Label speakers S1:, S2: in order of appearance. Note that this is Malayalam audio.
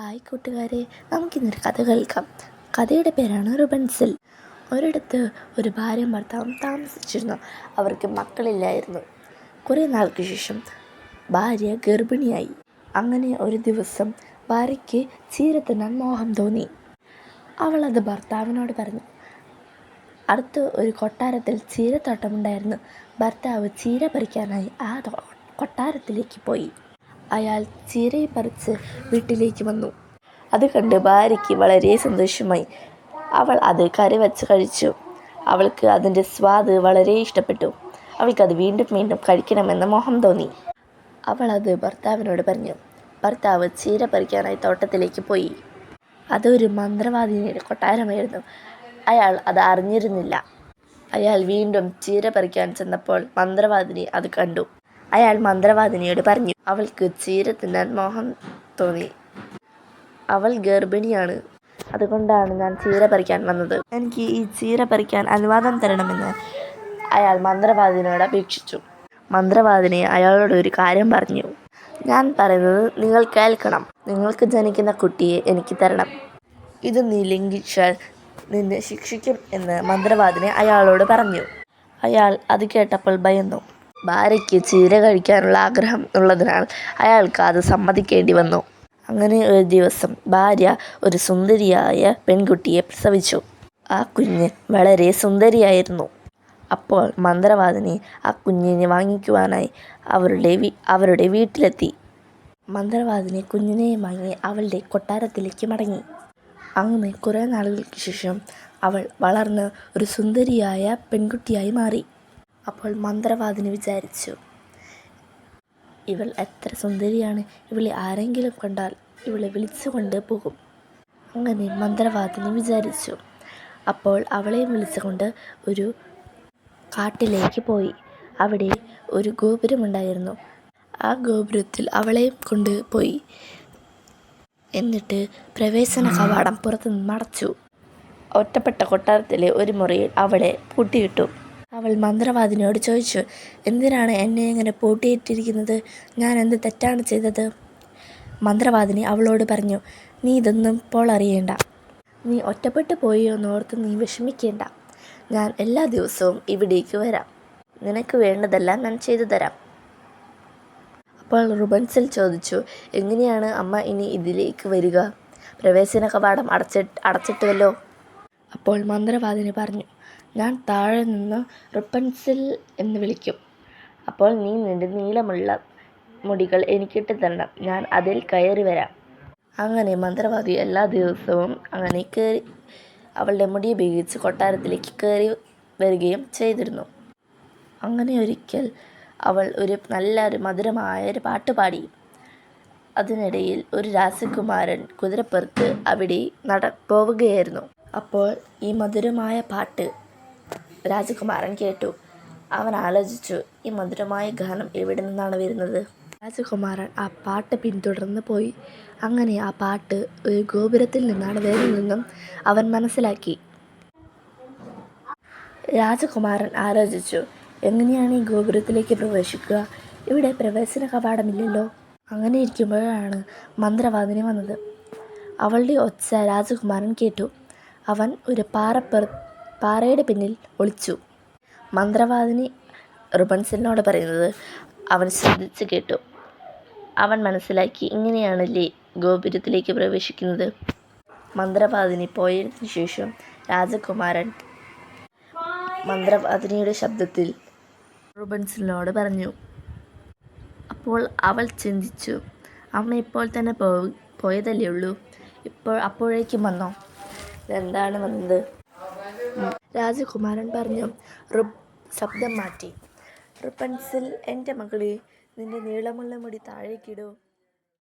S1: ഹായ് കൂട്ടുകാരെ, നമുക്കിന്നൊരു കഥ കേൾക്കാം. കഥയുടെ പേരാണ് റുബൻസിൽ. ഒരിടത്ത് ഒരു ഭാര്യയും ഭർത്താവും താമസിച്ചിരുന്നു. അവർക്ക് മക്കളില്ലായിരുന്നു. കുറേ നാൾക്ക് ശേഷം ഭാര്യ ഗർഭിണിയായി. അങ്ങനെ ഒരു ദിവസം ഭാര്യയ്ക്ക് ചീര തിന്നാൻ മോഹം തോന്നി. അവളത് ഭർത്താവിനോട് പറഞ്ഞു. അടുത്ത് ഒരു കൊട്ടാരത്തിൽ ചീരത്തോട്ടമുണ്ടായിരുന്നു. ഭർത്താവ് ചീര പറിക്കാനായി ആ കൊട്ടാരത്തിലേക്ക് പോയി. അയാൾ ചീരയെ പറിച്ച് വീട്ടിലേക്ക് വന്നു. അത് കണ്ട് ഭാര്യയ്ക്ക് വളരെ സന്തോഷമായി. അവൾ അത് കറി വെച്ച് കഴിച്ചു. അവൾക്ക് അതിൻ്റെ സ്വാദ് വളരെ ഇഷ്ടപ്പെട്ടു. അവൾക്കത് വീണ്ടും വീണ്ടും കഴിക്കണമെന്ന് മോഹം തോന്നി. അവൾ അത് ഭർത്താവിനോട് പറഞ്ഞു. ഭർത്താവ് ചീര പറിക്കാനായി തോട്ടത്തിലേക്ക് പോയി. അതൊരു മന്ത്രവാദിനിയുടെ കൊട്ടാരമായിരുന്നു. അയാൾ അത് അറിഞ്ഞിരുന്നില്ല. അയാൾ വീണ്ടും ചീര പറിക്കാൻ ചെന്നപ്പോൾ മന്ത്രവാദിനി അത് കണ്ടു. അയാൾ മന്ത്രവാദിനിയോട് പറഞ്ഞു, അവൾക്ക് ചീര തിന്നാൻ മോഹം തോന്നി. അവൾ ഗർഭിണിയാണ്. അതുകൊണ്ടാണ് ഞാൻ ചീര പറിക്കാൻ വന്നത്. എനിക്ക് ഈ ചീര പറിക്കാൻ അനുവാദം തരണമെന്ന് അയാൾ മന്ത്രവാദിനിയോട് അപേക്ഷിച്ചു. മന്ത്രവാദിനി അയാളോട് ഒരു കാര്യം പറഞ്ഞു. ഞാൻ പറയുന്നത് നിങ്ങൾ കേൾക്കണം. നിങ്ങൾക്ക് ജനിക്കുന്ന കുട്ടിയെ എനിക്ക് തരണം. ഇത് നീ ലംഘിച്ചാൽ നിന്നെ ശിക്ഷിക്കും എന്ന് മന്ത്രവാദിനി അയാളോട് പറഞ്ഞു. അയാൾ അത് കേട്ടപ്പോൾ ഭയന്നു. ഭാര്യയ്ക്ക് ചീര കഴിക്കാനുള്ള ആഗ്രഹം ഉള്ളതിനാൽ അയാൾക്ക് അത് സമ്മതിക്കേണ്ടി വന്നു. അങ്ങനെ ഒരു ദിവസം ഭാര്യ ഒരു സുന്ദരിയായ പെൺകുട്ടിയെ പ്രസവിച്ചു. ആ കുഞ്ഞ് വളരെ സുന്ദരിയായിരുന്നു. അപ്പോൾ മന്ത്രവാദിനി ആ കുഞ്ഞിനെ വാങ്ങിക്കുവാനായി അവരുടെ വീട്ടിലെത്തി. മന്ത്രവാദിനി കുഞ്ഞിനെയും വാങ്ങി അവളുടെ കൊട്ടാരത്തിലേക്ക് മടങ്ങി. അങ്ങനെ കുറേ നാളുകൾക്ക് ശേഷം അവൾ വളർന്ന് ഒരു സുന്ദരിയായ പെൺകുട്ടിയായി മാറി. അപ്പോൾ മന്ത്രവാദിനി വിചാരിച്ചു, ഇവൾ എത്ര സുന്ദരിയാണ്, ഇവളെ ആരെങ്കിലും കണ്ടാൽ ഇവളെ വിളിച്ചു കൊണ്ട് പോകും. അങ്ങനെ മന്ത്രവാദിനി വിചാരിച്ചു. അപ്പോൾ അവളെയും വിളിച്ചുകൊണ്ട് ഒരു കാട്ടിലേക്ക് പോയി. അവിടെ ഒരു ഗോപുരമുണ്ടായിരുന്നു. ആ ഗോപുരത്തിൽ അവളെയും കൊണ്ട് പോയി. എന്നിട്ട് പ്രവേശന കവാടം പുറത്തുനിന്ന് അടച്ചു. ഒറ്റപ്പെട്ട കൊട്ടാരത്തിലെ ഒരു മുറിയിൽ അവളെ പൂട്ടിയിട്ടു. അവൾ മന്ത്രവാദിനിയോട് ചോദിച്ചു, എന്തിനാണ് എന്നെ ഇങ്ങനെ പൂട്ടിയിട്ടിരിക്കുന്നത്? ഞാൻ എന്ത് തെറ്റാണ് ചെയ്തത്? മന്ത്രവാദിനി അവളോട് പറഞ്ഞു, നീ ഇതൊന്നും ഇപ്പോൾ അറിയേണ്ട. നീ ഒറ്റപ്പെട്ടു പോയോന്നോർത്ത് നീ വിഷമിക്കേണ്ട. ഞാൻ എല്ലാ ദിവസവും ഇവിടേക്ക് വരാം. നിനക്ക് വേണ്ടതെല്ലാം ഞാൻ ചെയ്തു തരാം. അപ്പോൾ റുബൻസിൽ ചോദിച്ചു, എങ്ങനെയാണ് അമ്മ ഇനി ഇതിലേക്ക് വരിക? പ്രവേശന കവാടം അടച്ചിട്ടുവല്ലോ. അപ്പോൾ മന്ത്രവാദിനി പറഞ്ഞു, ഞാൻ താഴെ നിന്ന് റുബൻസിൽ എന്ന് വിളിക്കും. അപ്പോൾ നീ നിന്റെ നീളമുള്ള മുടികൾ എനിക്കിട്ട് തരണം. ഞാൻ അതിൽ കയറി വരാം. അങ്ങനെ മന്ത്രവാദി എല്ലാ ദിവസവും അങ്ങനെ അവളുടെ മുടി ഉപയോഗിച്ച് കൊട്ടാരത്തിലേക്ക് കയറി വരികയും ചെയ്തിരുന്നു. അങ്ങനെ ഒരിക്കൽ അവൾ നല്ലൊരു മധുരമായൊരു പാട്ട് പാടി. അതിനിടയിൽ ഒരു രാജകുമാരൻ കുതിരപ്പുറത്ത് അവിടെ പോവുകയായിരുന്നു. അപ്പോൾ ഈ മധുരമായ പാട്ട് രാജകുമാരൻ കേട്ടു. അവൻ ആലോചിച്ചു, ഈ മധുരമായ ഗാനം എവിടെ നിന്നാണ് വരുന്നത്? രാജകുമാരൻ ആ പാട്ട് പിന്തുടർന്ന് പോയി. അങ്ങനെ ആ പാട്ട് ഒരു ഗോപുരത്തിൽ നിന്നാണ് വരുന്നതെന്നും അവൻ മനസ്സിലാക്കി. രാജകുമാരൻ ആലോചിച്ചു, എങ്ങനെയാണ് ഈ ഗോപുരത്തിലേക്ക് പ്രവേശിക്കുക? ഇവിടെ പ്രവേശന കവാടമില്ലല്ലോ. അങ്ങനെ ഇരിക്കുമ്പോഴാണ് മന്ത്രവാദിനി വന്നത്. അവളുടെ ഒച്ച രാജകുമാരൻ കേട്ടു. അവൻ ഒരു പാറയുടെ പിന്നിൽ ഒളിച്ചു. മന്ത്രവാദിനി റുബൻസിലിനോട് പറയുന്നത് അവൻ ശ്രദ്ധിച്ച് കേട്ടു. അവൻ മനസ്സിലാക്കി, ഇങ്ങനെയാണല്ലേ ഗോപുരത്തിലേക്ക് പ്രവേശിക്കുന്നത്. മന്ത്രവാദിനി പോയതിനു ശേഷം രാജകുമാരൻ മന്ത്രവാദിനിയുടെ ശബ്ദത്തിൽ റുബൻസിലിനോട് പറഞ്ഞു. അപ്പോൾ അവൾ ചിന്തിച്ചു, അമ്മ ഇപ്പോൾ തന്നെ പോയതല്ലേ ഉള്ളൂ, അപ്പോഴേക്കും വന്നോ? എന്താണ് വന്നത്? രാജകുമാരൻ പറഞ്ഞു. ശബ്ദം മാറ്റി. റുബൻസിൽ, എൻ്റെ മകളെ, നിന്റെ നീളമുള്ള മുടി താഴേക്കിടൂ.